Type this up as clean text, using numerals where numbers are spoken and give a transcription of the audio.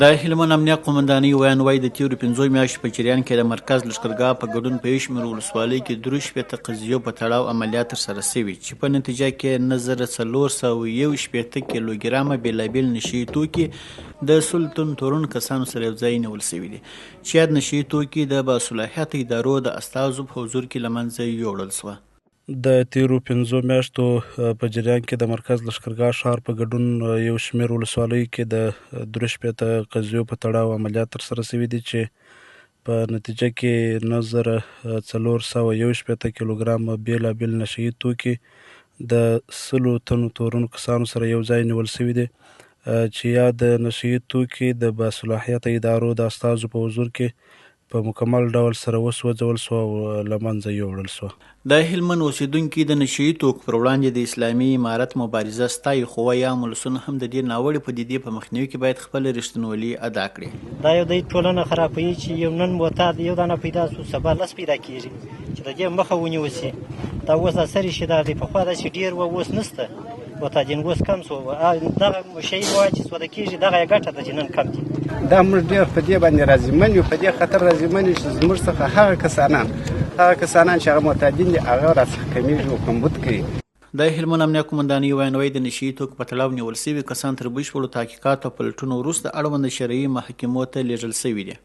د هلمند امنیه قومندانۍ ویان وایي د تېرو 5 میاشتو په جریان کې د مرکز لښکرګاه په ګډون په یو شمېر ولسوالیو کې 63 قضیو په تړاو عملیات ترسره شوي چې په نتیجه کې 9461 کیلوګرامه بېلابېل نشهیي توکي د 100 تن تورن کسانو سره یوځای نیول شوي دي چې یاد نشهیي توکي د باصلاحیته ادارو د استازو په حضور کې له منځه یوړل شوه. د تیرو 5 میاشتو په جریان کې د مرکز لښکرګاه ښار په ګډون یو شمېر ولسوالیو کې د 63 قضیو په تړاو عملیات ترسره شوي دي چې په نتیجه کې 9461 کیلوګرامه بېلابېل نشهیي توکي د 100 تنو تورنو کسانو سره یو ځای نیول شوي دي چې یا د نشهیي توکي د باصلاحیته ادارو د استازو په حضور کې په مکمل ډول سره وسوځول شو او له منځه یوړل شو. د هلمند اوسیدونکي د نشهیي توکو پر وړاندې د اسلامي امارت مبارزه ستایي، خو وایي عام ولسونه هم د دې ناوړې پدیدې په مخنیوي کې باید خپله رښتینولي ادا کړي. دا یو د ټولنه خرابوي چې یو نن معتاد یو دانه پیدا شو سبا لس پیدا کېږي چې د دې مخه ونیول شي. دا اوس اثر یې شدار دی، پخوا داسې ډېر و اوس نشته، معتادین اوس کم شو. دغه شی وایي چې سوده کېږي دغه یې ګټه ده چې نن کم دي. دا موږ ډېر په دې باندې راضمن یو، په دې خطر راضمن یو چې زموږ څخه هغه کسانان چې هغه معتادین دي هغه راڅخه کمیږي او کمبود کوي. د هلمند امنیه قومندانۍ ویانوي د نشهیي توکو په تړاو نیول شوي کسان تر بشپړو تحقیقاتو او پلټنو وروسته اړونده شرعي محکمو ته لیږل شوي دي.